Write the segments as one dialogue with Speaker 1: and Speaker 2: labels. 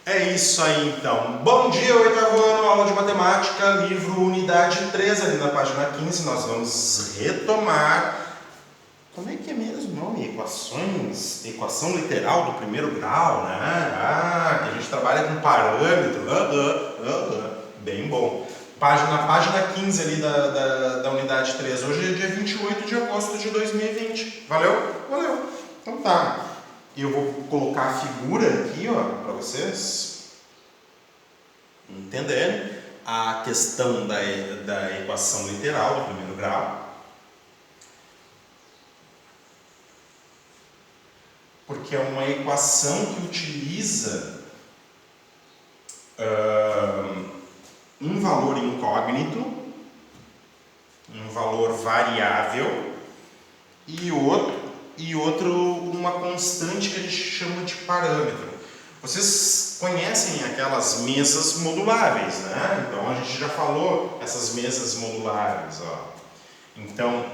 Speaker 1: É isso aí então. Bom dia, oitavo ano, aula de matemática, livro unidade 3, ali na página 15, nós vamos retomar. Como é que é mesmo o nome? Equações, equação literal do primeiro grau, né? Que a gente trabalha com parâmetro. Bem bom. Página 15 ali da unidade 3. Hoje é dia 28 de agosto de 2020. Valeu? Valeu. Então tá. Eu vou colocar a figura aqui, ó, para vocês entenderem a questão da equação literal do primeiro grau. Porque é uma equação que utiliza um valor incógnito, um valor variável e outro uma constante que a gente chama de parâmetro. Vocês conhecem aquelas mesas moduláveis, né? Então a gente já falou essas mesas moduláveis, ó. Então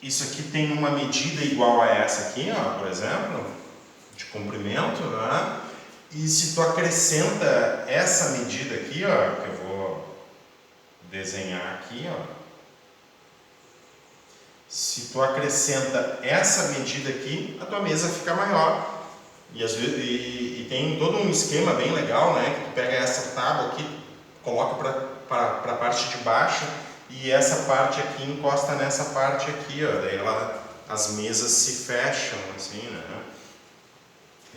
Speaker 1: isso aqui tem uma medida igual a essa aqui, ó, por exemplo, de comprimento, né? E se tu acrescenta essa medida aqui, ó, que eu vou desenhar aqui, ó. Se tu acrescenta essa medida aqui, a tua mesa fica maior. E tem todo um esquema bem legal, né? Que tu pega essa tábua aqui, coloca para a parte de baixo e essa parte aqui encosta nessa parte aqui, ó. Daí as mesas se fecham, assim, né?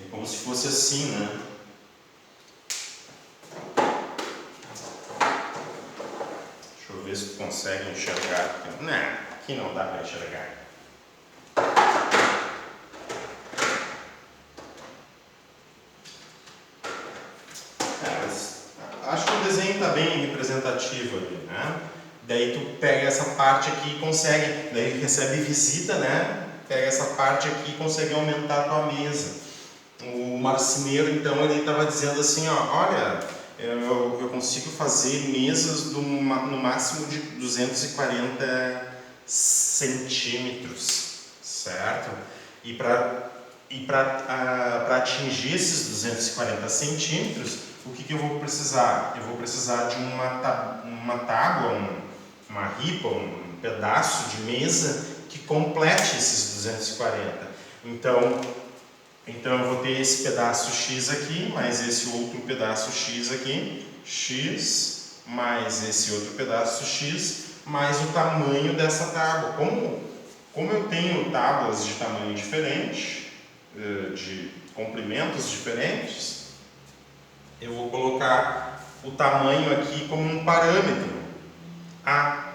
Speaker 1: É como se fosse assim, né? Deixa eu ver se tu consegue enxergar. Não, aqui não dá para enxergar. Acho que o desenho está bem representativo ali, né? Daí tu pega essa parte aqui e consegue, daí recebe visita, né? Pega essa parte aqui e consegue aumentar a tua mesa. O marceneiro, então, ele estava dizendo assim, ó, olha, eu consigo fazer mesas no máximo de 240 centímetros, certo? E para atingir esses 240 centímetros, o que eu vou precisar? Eu vou precisar de uma tábua, uma ripa, um pedaço de mesa que complete esses 240. Então eu vou ter esse pedaço X aqui, mais esse outro pedaço X aqui, X, mais esse outro pedaço X, mais o tamanho dessa tábua. Como eu tenho tábuas de tamanho diferente, de comprimentos diferentes, eu vou colocar o tamanho aqui como um parâmetro A,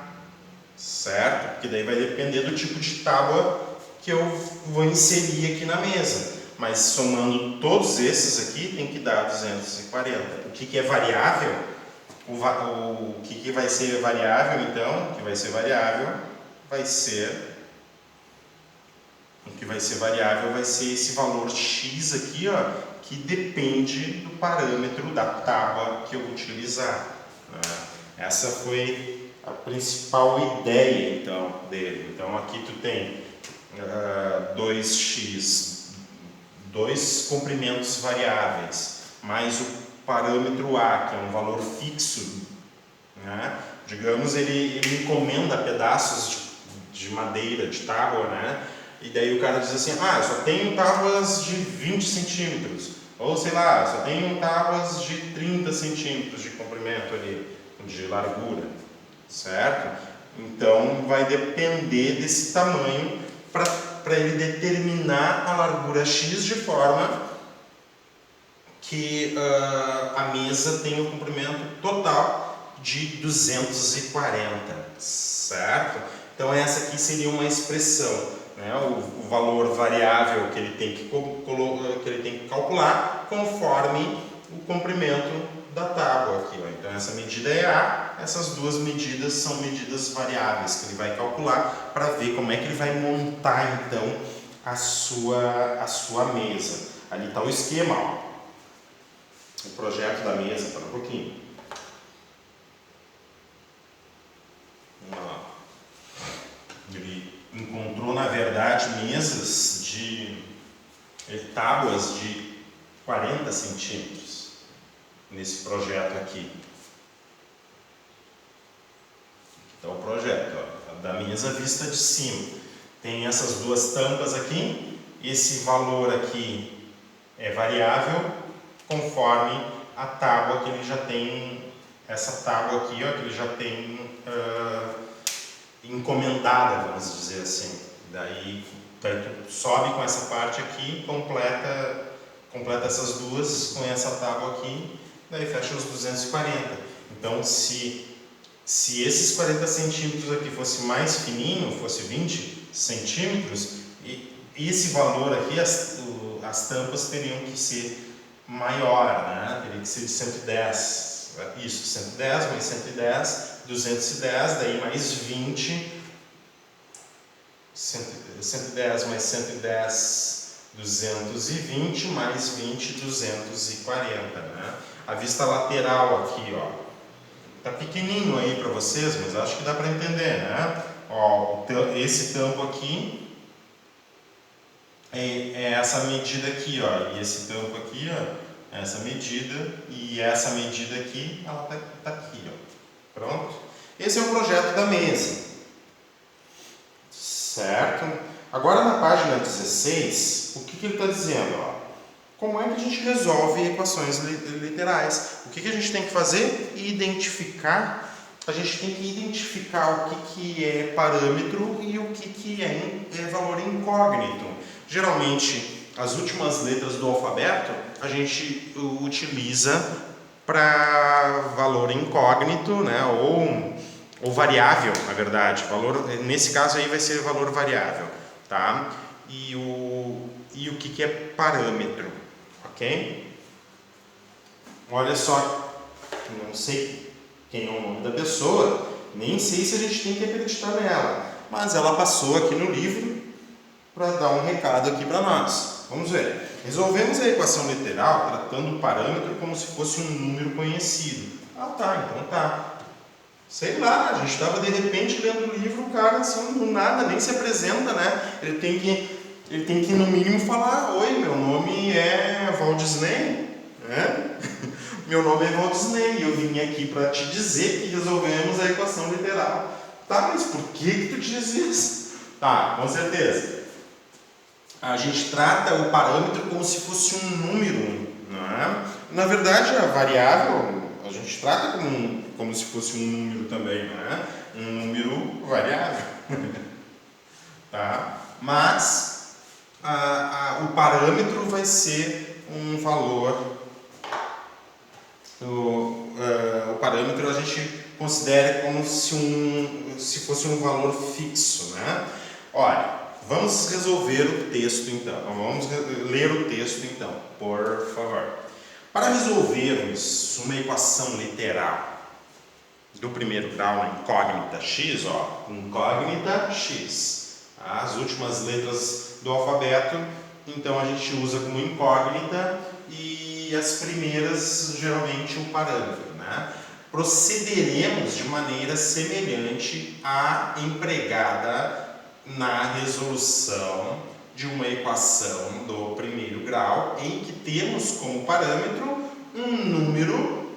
Speaker 1: certo? Porque daí vai depender do tipo de tábua que eu vou inserir aqui na mesa. Mas somando todos esses aqui, tem que dar 240. O que é variável? O que vai ser variável, então? O que vai ser variável vai ser... O que vai ser variável vai ser esse valor x aqui, ó, que depende do parâmetro da tábua que eu vou utilizar. Essa foi a principal ideia, então, dele. Então, aqui tu tem 2x, dois comprimentos variáveis, mais o parâmetro A, que é um valor fixo, né? Digamos, ele encomenda pedaços de madeira, de tábua, né? E daí o cara diz assim, eu só tenho tábuas de 20 centímetros, ou sei lá, só tenho tábuas de 30 centímetros de comprimento ali, de largura, certo? Então vai depender desse tamanho para ele determinar a largura X de forma que a mesa tenha o comprimento total de 240, certo? Então essa aqui seria uma expressão, né? O valor variável que ele tem que calcular conforme o comprimento da tábua aqui, ó. Então essa medida é A, essas duas medidas são medidas variáveis que ele vai calcular para ver como é que ele vai montar então a sua mesa. Ali está o esquema, ó. O projeto da mesa, para um pouquinho. Ele encontrou, na verdade, mesas de tábuas de 40 centímetros nesse projeto aqui. Então, o projeto, ó, da mesa vista de cima. Tem essas duas tampas aqui. Esse valor aqui é variável conforme a tábua que ele já tem, essa tábua aqui, ó, que ele já tem encomendada, vamos dizer assim. Daí tu sobe com essa parte aqui, completa essas duas com essa tábua aqui, daí fecha os 240. Então, se esses 40 centímetros aqui fosse mais fininho, fosse 20 centímetros, esse valor aqui, as tampas teriam que ser maior, né? Teria que ser de 110. Isso, 110 mais 110, 210, daí mais 20, 110 mais 110, 220, mais 20, 240, né? A vista lateral aqui, ó, tá pequenininho aí para vocês, mas acho que dá para entender, né? Ó, esse tampo aqui é essa medida aqui, ó, e esse tampo aqui, ó, essa medida, e essa medida aqui, ela tá aqui, ó. Pronto? Esse é o projeto da mesa. Certo? Agora na página 16, o que ele está dizendo? Ó? Como é que a gente resolve equações literais? O que a gente tem que fazer? Identificar. A gente tem que identificar o que é parâmetro e o que é valor incógnito. Geralmente, as últimas letras do alfabeto a gente utiliza para valor incógnito, né? Ou variável, na verdade. Valor, nesse caso aí vai ser valor variável, tá? E o que é parâmetro, ok? Olha só, não sei quem é o nome da pessoa, nem sei se a gente tem que acreditar nela, mas ela passou aqui no livro para dar um recado aqui para nós. Vamos ver. Resolvemos a equação literal tratando o parâmetro como se fosse um número conhecido. Ah, tá, então tá. Sei lá, a gente estava de repente lendo o livro, o cara assim, do nada, nem se apresenta, né? Ele tem que no mínimo falar: oi, meu nome é Walt Disney, né? Meu nome é Walt Disney e eu vim aqui para te dizer que resolvemos a equação literal. Tá, mas por que tu diz isso? Tá, com certeza. A gente trata o parâmetro como se fosse um número, não é? Na verdade, a variável a gente trata como se fosse um número também, não é? Um número variável. Tá? Mas o parâmetro vai ser um valor. O parâmetro a gente considera como se fosse um valor fixo, né? Olha, vamos resolver o texto então. Vamos ler o texto então, por favor. Para resolvermos uma equação literal do primeiro grau na incógnita x, ó, incógnita x, as últimas letras do alfabeto, então a gente usa como incógnita e as primeiras geralmente o parâmetro, né? Procederemos de maneira semelhante à empregada na resolução de uma equação do primeiro grau em que temos como parâmetro um número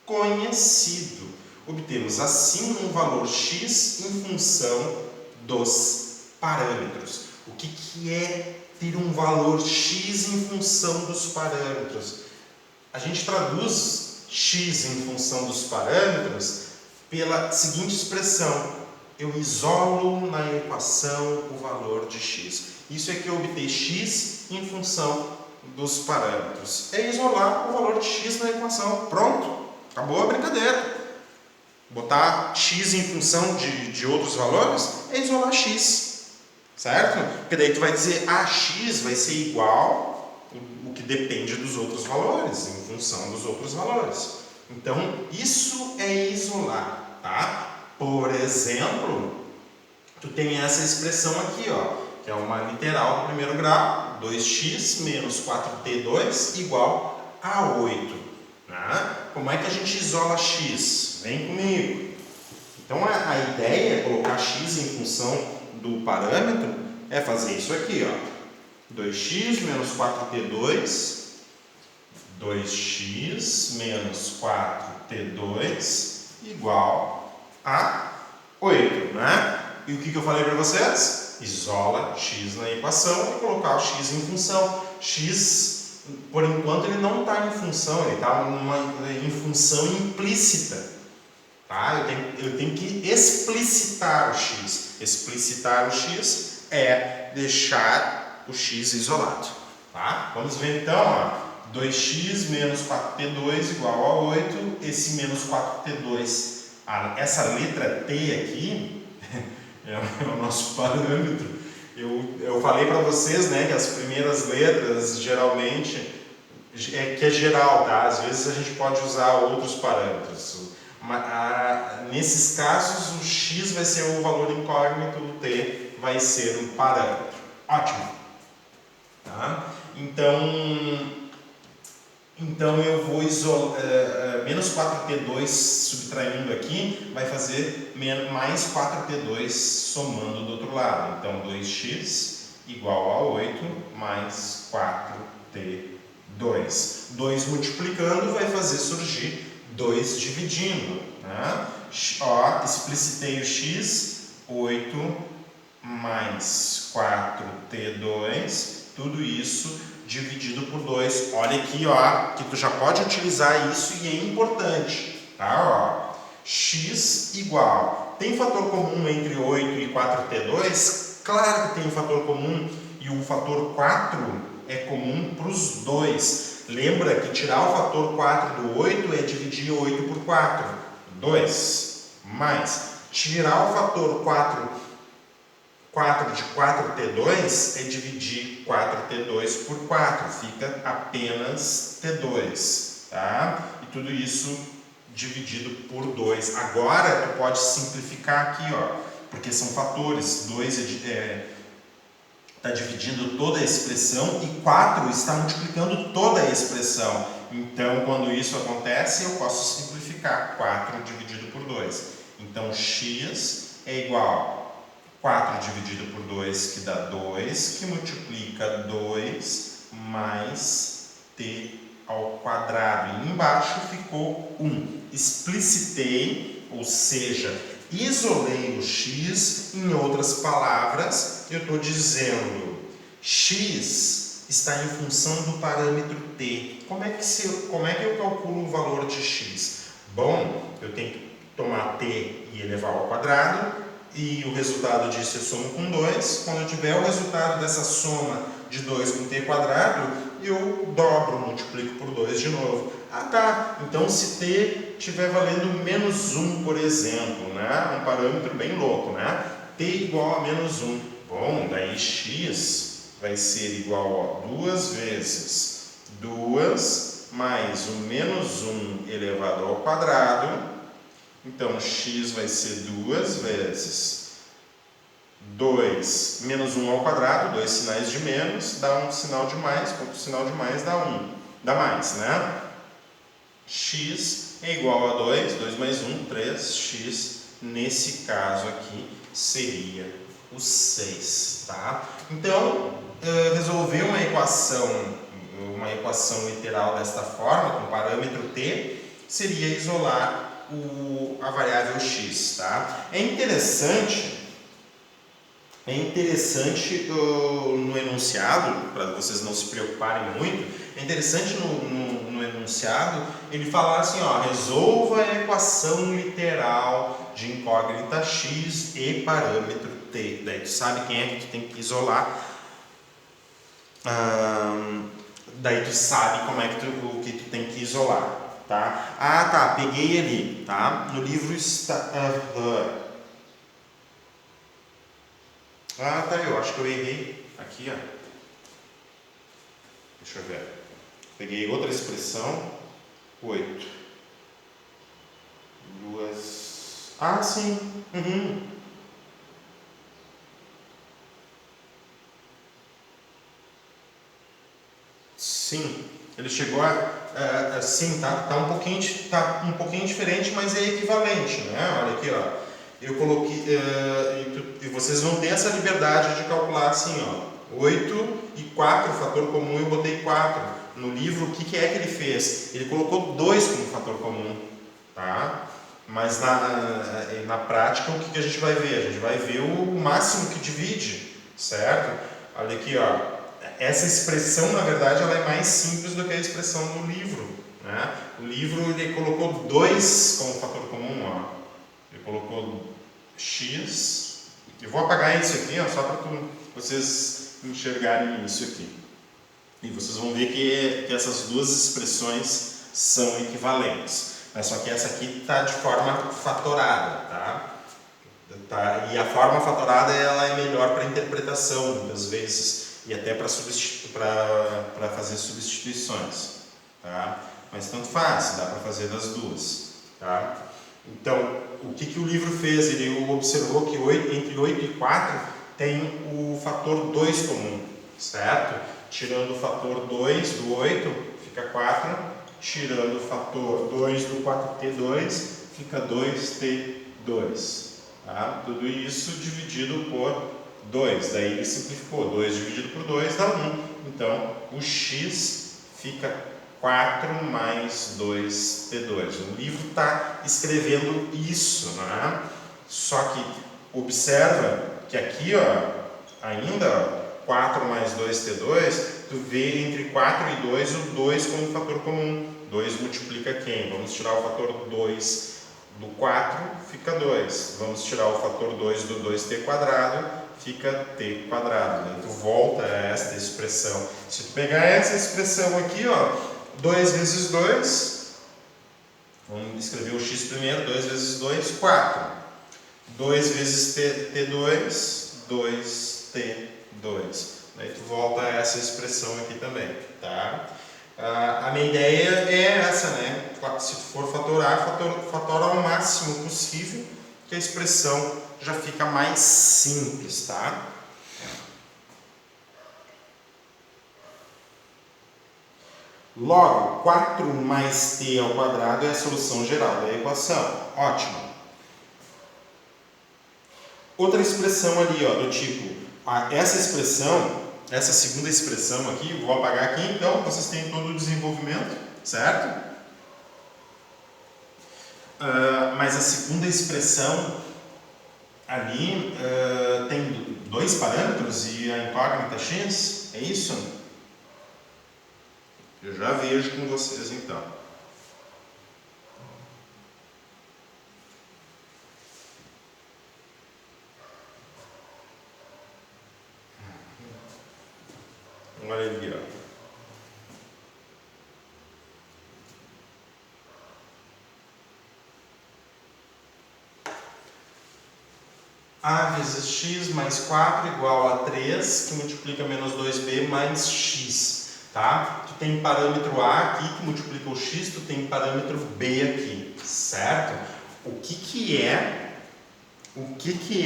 Speaker 1: conhecido. Obtemos assim um valor x em função dos parâmetros. O que é ter um valor x em função dos parâmetros? A gente traduz x em função dos parâmetros pela seguinte expressão: eu isolo na equação o valor de x. Isso é que eu obter x em função dos parâmetros. É isolar o valor de x na equação. Pronto, acabou a brincadeira. Botar x em função de outros valores é isolar x, certo? Porque daí tu vai dizer, x vai ser igual o que depende dos outros valores, em função dos outros valores. Então, isso é isolar, tá? Por exemplo, tu tem essa expressão aqui, ó, que é uma literal do primeiro grau, 2x menos 4t2 igual a 8. Né? Como é que a gente isola x? Vem comigo. Então, a ideia é colocar x em função do parâmetro, é fazer isso aqui, ó. 2x menos 4t2 2x menos 4t2 igual a 8, né? E o que eu falei para vocês? Isola x na equação e colocar o x em função. X, por enquanto, ele não está em função, ele está em função implícita. Tá? Eu tenho que explicitar o x. Explicitar o x é deixar o x isolado. Tá? Vamos ver então, ó, 2x menos 4t2 igual a 8. Esse menos 4t2, essa letra t aqui, é o nosso parâmetro. Eu falei para vocês, né, que as primeiras letras geralmente que é geral, tá? Às vezes a gente pode usar outros parâmetros. Nesses casos, o x vai ser o valor incógnito, o t vai ser um parâmetro. Ótimo. Tá? Então eu vou isolar menos 4t2 subtraindo aqui, vai fazer mais 4t2 somando do outro lado. Então 2x igual a 8 mais 4t2. 2 multiplicando vai fazer surgir 2 dividindo. Né? Ó, explicitei o x, 8 mais 4t2, tudo isso dividido por 2. Olha aqui, ó, que tu já pode utilizar isso e é importante, tá? Ó, x igual, tem fator comum entre 8 e 4t2? Claro que tem fator comum, e o fator 4 é comum para os dois. Lembra que tirar o fator 4 do 8 é dividir 8 por 4, 2, mais tirar o fator 4 de 4t2 é dividir 4t2 por 4, fica apenas t2, tá? E tudo isso dividido por 2. Agora tu pode simplificar aqui, ó, porque são fatores. 2 está dividindo toda a expressão e 4 está multiplicando toda a expressão. Então, quando isso acontece, eu posso simplificar 4 dividido por 2. Então, x é igual a 4 dividido por 2, que dá 2, que multiplica 2 mais t ao quadrado. E embaixo ficou 1. Explicitei, ou seja, isolei o x. Em outras palavras, eu estou dizendo x está em função do parâmetro t. Como é que eu calculo o valor de x? Bom, eu tenho que tomar t e elevar ao quadrado, e o resultado disso eu somo com 2. Quando eu tiver o resultado dessa soma de 2 com t quadrado, eu dobro, multiplico por 2 de novo. Ah, tá, então se t estiver valendo menos 1, por exemplo, né? Um parâmetro bem louco, né? T igual a menos 1. Bom, daí x vai ser igual a 2 vezes 2 mais o menos 1 elevado ao quadrado. Então, x vai ser 2 vezes 2 menos 1 ao quadrado, 2 sinais de menos, dá um sinal de mais, outro sinal de mais dá 1. Dá mais, né? X é igual a 2, 2 mais 1, 3x. Nesse caso aqui, seria o 6, tá? Então, resolver uma equação literal desta forma, com parâmetro t, seria isolar a variável x, tá? É interessante no enunciado, para vocês não se preocuparem muito, é interessante no enunciado ele falar assim, ó, resolva a equação literal de incógnita x e parâmetro t. Daí tu sabe quem é que tu tem que isolar. Daí tu sabe como é que o que tu tem que isolar. Tá? Ah, tá, peguei ali, tá? No livro está... Ah, tá, eu acho que eu errei aqui, ó. Deixa eu ver. Peguei outra expressão, 8. 2... Ah, sim. Uhum. Sim. Ele chegou sim, tá um pouquinho diferente, mas é equivalente, né? Olha aqui, ó. Eu coloquei, e vocês vão ter essa liberdade de calcular assim, ó. 8 e 4, fator comum, eu botei 4. no livro, o que é que ele fez? Ele colocou 2 como fator comum, tá? Mas na prática, o que a gente vai ver? A gente vai ver o máximo que divide, certo? Olha aqui, ó. Essa expressão, na verdade, ela é mais simples do que a expressão no livro, né? O livro, ele colocou 2 como fator comum, ó. Ele colocou x. Eu vou apagar isso aqui, ó, só para vocês enxergarem isso aqui. E vocês vão ver que essas duas expressões são equivalentes. Mas só que essa aqui está de forma fatorada, tá? E a forma fatorada ela é melhor para interpretação, muitas vezes, e até para fazer substituições, tá? Mas tanto faz, dá para fazer das duas, tá? Então, o que o livro fez? Ele observou que entre 8 e 4 tem o fator 2 comum, certo? Tirando o fator 2 do 8, fica 4. Tirando o fator 2 do 4t2, fica 2t2. Tá? Tudo isso dividido por 2. Daí ele simplificou. 2 dividido por 2 dá 1. Então, o x fica 4 mais 2t2. O livro está escrevendo isso, né? Só que observa que aqui, ó, ainda, ó, 4 mais 2t2, tu vê entre 4 e 2 o 2 como fator comum. 2 multiplica quem? Vamos tirar o fator 2 do 4, fica 2. Vamos tirar o fator 2 do 2t quadrado, fica t quadrado. Daí tu volta a esta expressão. Se tu pegar essa expressão aqui, ó, 2 vezes 2, vamos escrever o x primeiro, 2 vezes 2, 4. 2 vezes t2, 2t2. Daí tu volta a essa expressão aqui também, tá? A minha ideia é essa, né? Se tu for fatorar, fatora ao máximo possível, que a expressão já fica mais simples, tá? Logo, 4 mais t ao quadrado é a solução geral da equação. Ótimo. Outra expressão ali, ó, do tipo, essa expressão, essa segunda expressão aqui, vou apagar aqui, então vocês têm todo o desenvolvimento, certo? Mas a segunda expressão ali tem 2 parâmetros e a incógnita x, é isso? Eu já vejo com vocês então. Olha ali, ó. A vezes x mais 4 igual a 3, que multiplica menos 2b mais x. Tá? Tu tem parâmetro A aqui, que multiplica o x, tu tem parâmetro B aqui, certo? O que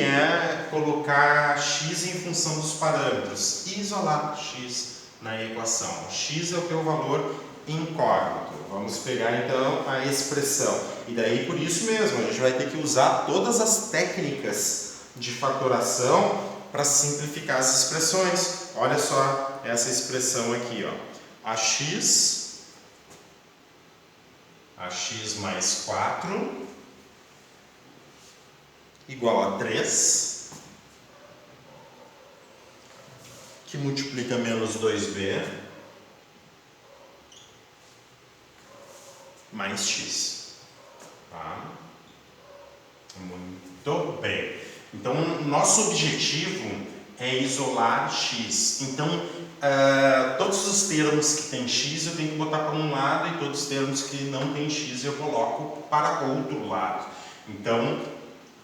Speaker 1: é colocar x em função dos parâmetros? Isolar x na equação. O x é o teu valor incógnito. Vamos pegar então a expressão. E daí por isso mesmo, a gente vai ter que usar todas as técnicas de fatoração para simplificar as expressões. Olha só essa expressão aqui, ó. ax mais 4 igual a 3, que multiplica menos 2b mais x. Tá? Muito bem. Então, nosso objetivo é isolar x. Então, todos os termos que tem x eu tenho que botar para um lado e todos os termos que não tem x eu coloco para outro lado. Então,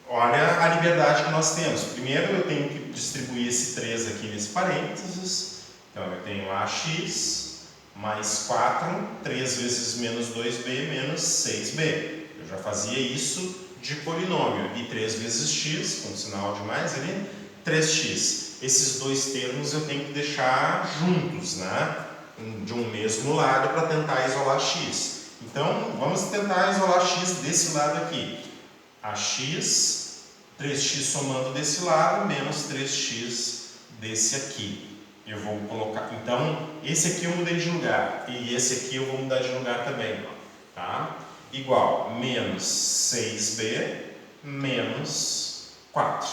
Speaker 1: olha a liberdade que nós temos. Primeiro eu tenho que distribuir esse 3 aqui nesse parênteses. Então, eu tenho ax mais 4, 3 vezes menos 2b menos 6b. Eu já fazia isso de polinômio. E 3 vezes x, com sinal de mais ali, 3x. Esses dois termos eu tenho que deixar juntos, né? De um mesmo lado para tentar isolar x. Então, vamos tentar isolar x desse lado aqui. Ax, 3x somando desse lado, menos 3x desse aqui. eu vou colocar, então, esse aqui eu mudei de lugar, e esse aqui eu vou mudar de lugar também, tá? Igual, menos 6b menos 4,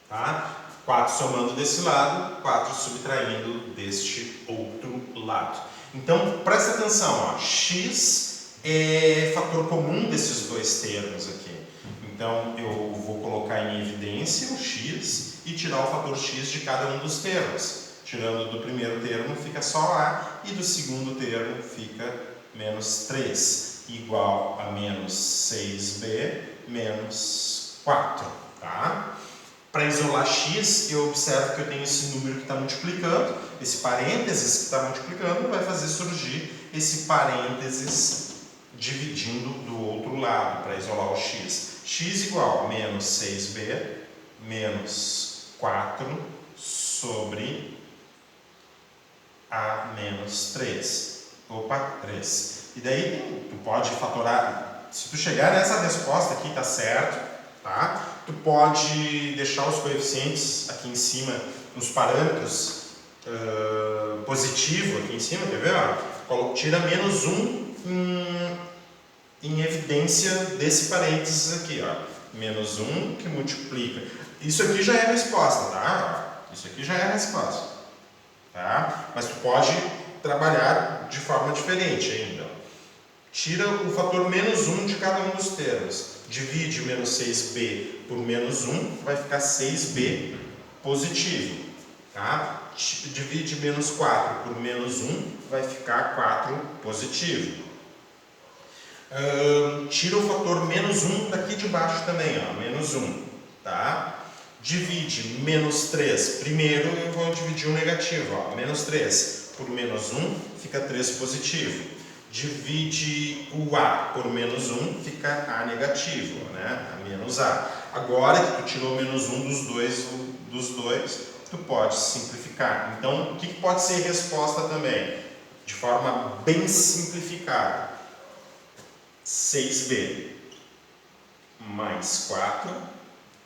Speaker 1: tá? 4 somando desse lado, 4 subtraindo deste outro lado. Então, presta atenção, ó, x é fator comum desses dois termos aqui. Então, eu vou colocar em evidência o x e tirar o fator x de cada um dos termos. Tirando do primeiro termo, fica só a, e do segundo termo fica menos 3, igual a menos 6b menos 4, tá? Para isolar x, eu observo que eu tenho esse número que está multiplicando, esse parênteses que está multiplicando vai fazer surgir esse parênteses dividindo do outro lado para isolar o x. X igual a menos 6b menos 4 sobre a menos 3. Opa, 3. E daí tu pode fatorar, se tu chegar nessa resposta aqui, tá certo, tá? Tu pode deixar os coeficientes aqui em cima, nos parâmetros positivo aqui em cima, quer ver? Ó? Tira menos 1 em evidência desse parênteses aqui, ó. Menos 1 que multiplica. Isso aqui já é a resposta, tá? Isso aqui já é a resposta, tá? Mas tu pode trabalhar de forma diferente ainda. Tira o fator menos 1 de cada um dos termos. Divide o menos 6b por menos 1, vai ficar 6b positivo. Tá? Divide menos 4 por menos 1, vai ficar 4 positivo. Tira o fator menos 1 daqui de baixo também, ó, menos 1. Tá? Divide menos 3. Primeiro eu vou dividir o negativo, ó, menos 3 por menos 1, fica 3 positivo. Divide o A por menos 1, fica A negativo, né? A menos A. Agora que tu tirou menos 1 dos dois, tu pode simplificar. Então, o que pode ser resposta também? De forma bem simplificada. 6b mais 4,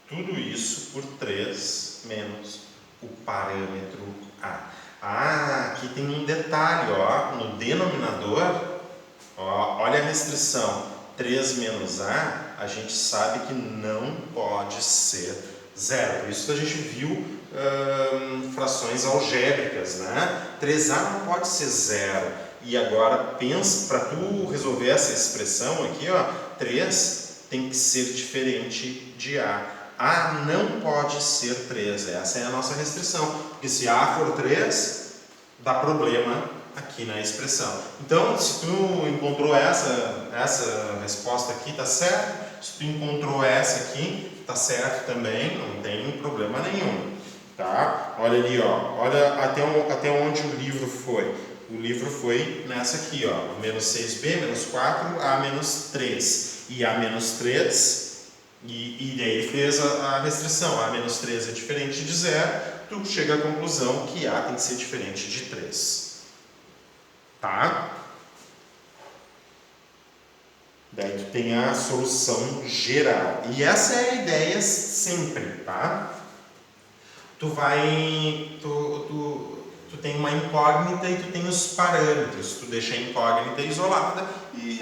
Speaker 1: tudo isso por 3 menos o parâmetro A. Ah, aqui tem um detalhe, ó, no denominador. Ó, olha a restrição, 3 menos A gente sabe que não pode ser zero. Por isso que a gente viu frações algébricas, né? 3A não pode ser zero. E agora pensa, para tu resolver essa expressão aqui, ó, 3 tem que ser diferente de A. A não pode ser 3, essa é a nossa restrição. Porque se A for 3, dá problema aqui na expressão. Então, se tu encontrou essa resposta aqui, tá certo. Se tu encontrou essa aqui, tá certo também, não tem problema nenhum. Tá? Olha ali, ó. Olha até onde o livro foi. O livro foi nessa aqui, ó. Menos 6b, menos 4, A menos 3. E A menos 3, e daí ele fez a restrição. A menos 3 é diferente de 0, tu chega à conclusão que A tem que ser diferente de 3. Tá? Daí tu tem a solução geral. E essa é a ideia sempre, tá? Tu tem uma incógnita e tu tem os parâmetros. Tu deixa a incógnita isolada e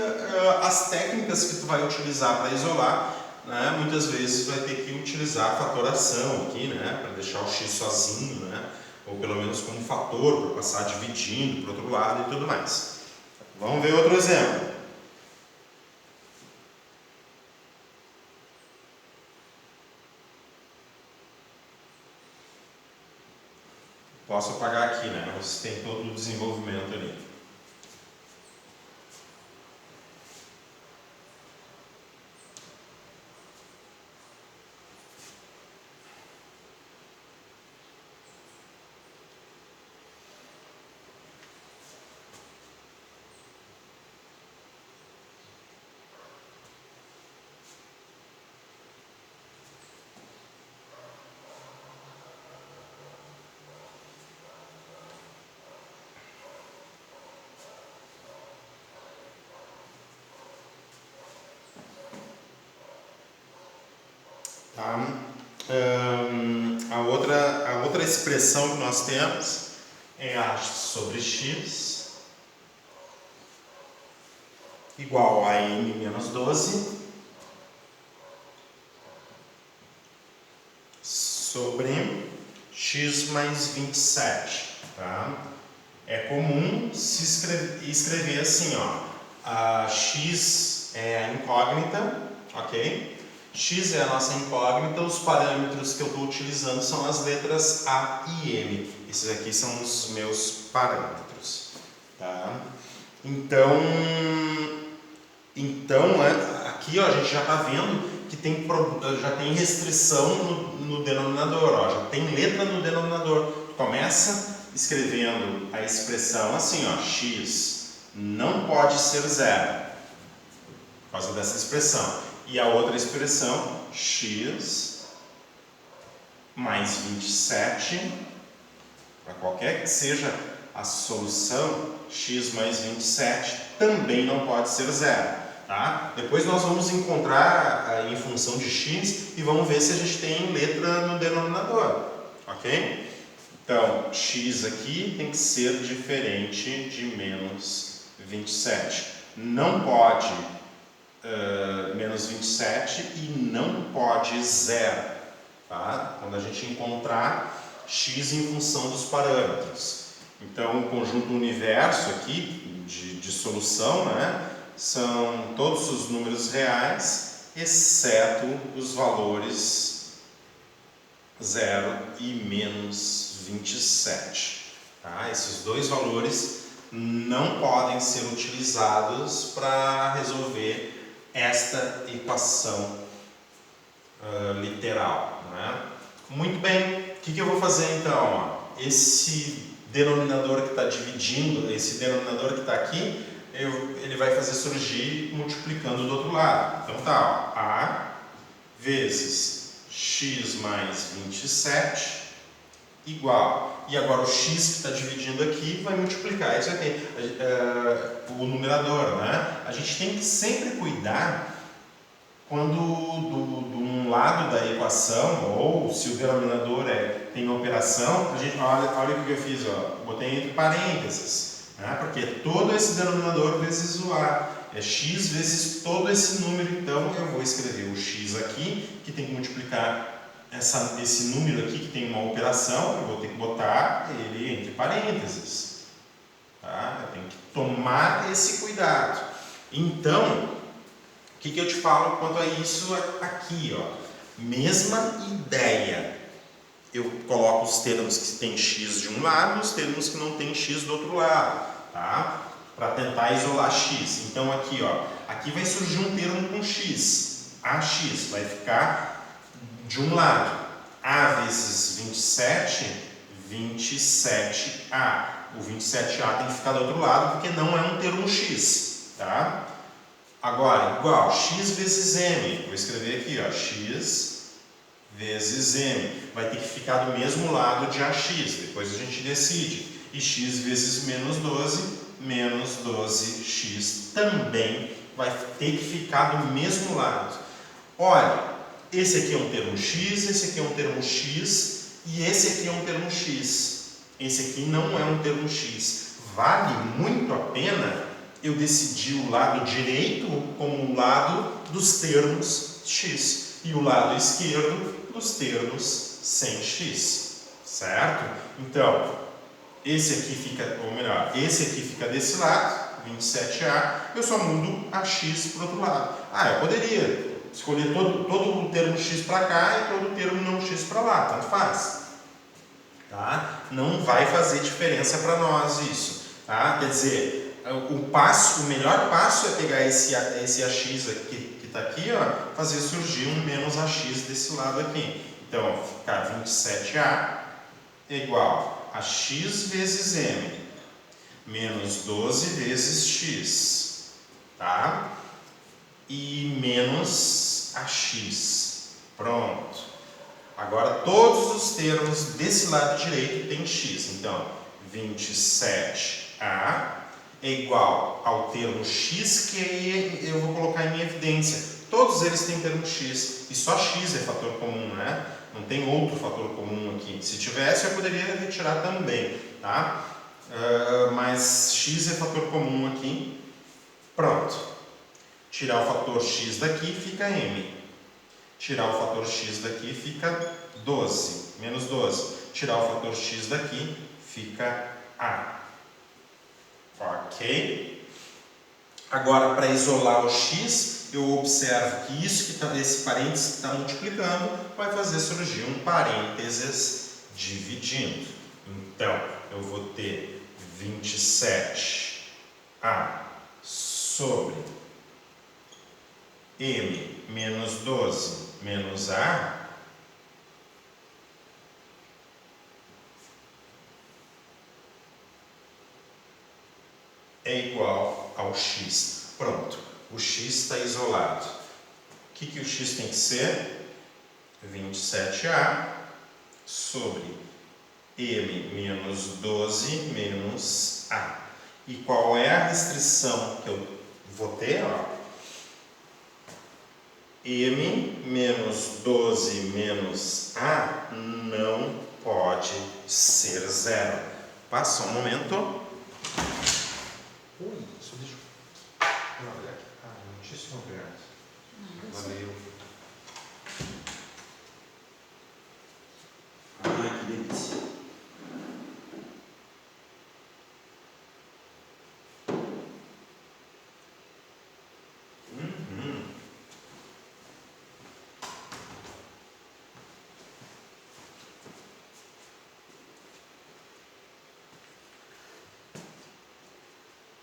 Speaker 1: as técnicas que tu vai utilizar para isolar, né, muitas vezes vai ter que utilizar a fatoração aqui, né, para deixar o x sozinho, né? Ou pelo menos como fator, para passar dividindo para o outro lado e tudo mais. Vamos ver outro exemplo. Posso apagar aqui, né? Você tem todo o desenvolvimento ali. Tá? A outra expressão que nós temos é A sobre X igual a M menos 12 sobre X mais 27. Tá? É comum se escrever assim, ó. A X é a incógnita, ok? X é a nossa incógnita, os parâmetros que eu estou utilizando são as letras A e M. Esses aqui são os meus parâmetros. Tá? Então aqui ó, a gente já está vendo que já tem restrição no denominador, ó, já tem letra no denominador. Começa escrevendo a expressão assim, ó, x não pode ser zero, por causa dessa expressão. E a outra expressão, x mais 27, para qualquer que seja a solução, x mais 27 também não pode ser zero. Tá? Depois nós vamos encontrar em função de x e vamos ver se a gente tem letra no denominador, ok? Então, x aqui tem que ser diferente de menos 27. Não pode menos 27 e não pode zero. Tá? Quando a gente encontrar x em função dos parâmetros. Então, o conjunto universo aqui de solução, né? São todos os números reais, exceto os valores 0 e menos 27. Tá? Esses dois valores não podem ser utilizados para resolver esta equação literal. Né? Muito bem, o que eu vou fazer então? Ó? Esse denominador que está dividindo, esse denominador que está aqui, ele vai fazer surgir multiplicando do outro lado. Então tá, ó, A vezes x mais 27 igual. E agora o x que está dividindo aqui vai multiplicar isso aqui, o numerador, né? A gente tem que sempre cuidar quando de um lado da equação, ou se o denominador tem operação, a gente, olha o que eu fiz, ó, botei entre parênteses. Porque todo esse denominador vezes o A é x vezes todo esse número, então eu vou escrever o x aqui, que tem que multiplicar esse número aqui que tem uma operação, eu vou ter que botar ele entre parênteses. Tá? Eu tenho que tomar esse cuidado. Então, o que eu te falo quanto a isso aqui? Ó? Mesma ideia. Eu coloco os termos que tem x de um lado, os termos que não tem x do outro lado, tá? Para tentar isolar x. Então aqui, ó, aqui vai surgir um termo com x, AX, vai ficar de um lado, A vezes 27, 27A. O 27A tem que ficar do outro lado porque não é um termo x, tá? Agora, igual, x vezes m, vou escrever aqui, ó, x vezes m, vai ter que ficar do mesmo lado de AX, depois a gente decide. E x vezes menos 12x também vai ter que ficar do mesmo lado. Olha, esse aqui é um termo x, esse aqui é um termo x e esse aqui é um termo x. Esse aqui não é um termo x. Vale muito a pena eu decidir o lado direito como o lado dos termos x e o lado esquerdo dos termos sem x, certo? Então, esse aqui fica, ou melhor, esse aqui fica desse lado, 27A, eu só mudo a x para o outro lado. Eu poderia escolher todo o termo x para cá e todo o termo não x para lá, tanto faz. Tá? Não vai fazer diferença para nós isso. Tá? Quer dizer, o melhor passo é pegar esse AX aqui, que está aqui, ó, fazer surgir um menos AX desse lado aqui. Então, vai ficar 27A igual a x vezes m menos 12 vezes x, tá? E menos AX. Pronto. Agora, todos os termos desse lado direito têm x. Então, 27A é igual ao termo x, que eu vou colocar em evidência. Todos eles têm termo x, e só x é fator comum, né? Não tem outro fator comum aqui. Se tivesse, eu poderia retirar também, tá? Mas x é fator comum aqui. Pronto. Tirar o fator x daqui fica m. Tirar o fator x daqui fica 12, menos 12. Tirar o fator x daqui fica a. Ok? Agora, para isolar o x, eu observo que esse parênteses que está multiplicando vai fazer surgir um parênteses dividindo. Então, eu vou ter 27a sobre m menos 12 menos a é igual ao x. Pronto, o x está isolado. O que o x tem que ser? 27a sobre m menos 12 menos a. E qual é a restrição que eu vou ter? M menos 12 menos a não pode ser zero. Passa um momento. Ui, só deixa eu olhar aqui. Muitíssimo obrigado. Valeu.
Speaker 2: Que delícia.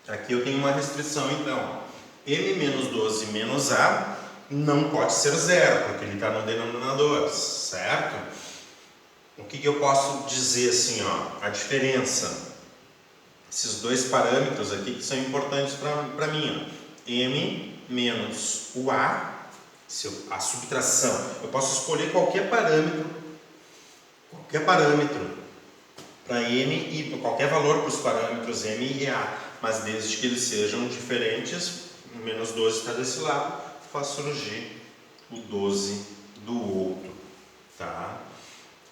Speaker 1: Aqui eu tenho uma restrição, então. M menos 12 menos a não pode ser zero, porque ele está no denominador, certo? O que eu posso dizer assim, a diferença, esses dois parâmetros aqui que são importantes para mim, M menos o A, a subtração, eu posso escolher qualquer parâmetro para M e qualquer valor para os parâmetros M e A, mas desde que eles sejam diferentes, o menos 12 está desse lado, faz surgir o 12 do outro, tá?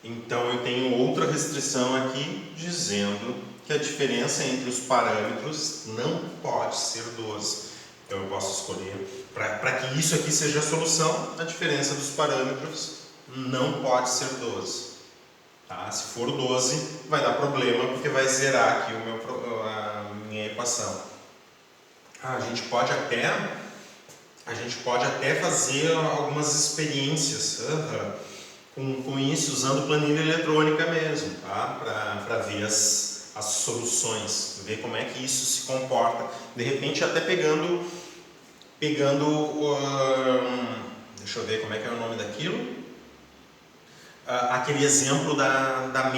Speaker 1: Então eu tenho outra restrição aqui dizendo que a diferença entre os parâmetros não pode ser 12. Então eu posso escolher, para que isso aqui seja a solução, a diferença dos parâmetros não pode ser 12. Tá? Se for 12, vai dar problema porque vai zerar aqui a minha equação. A gente pode até fazer algumas experiências com isso, usando planilha eletrônica mesmo, tá? Para ver as soluções, ver como é que isso se comporta. De repente até pegando deixa eu ver como é que é o nome daquilo, aquele exemplo da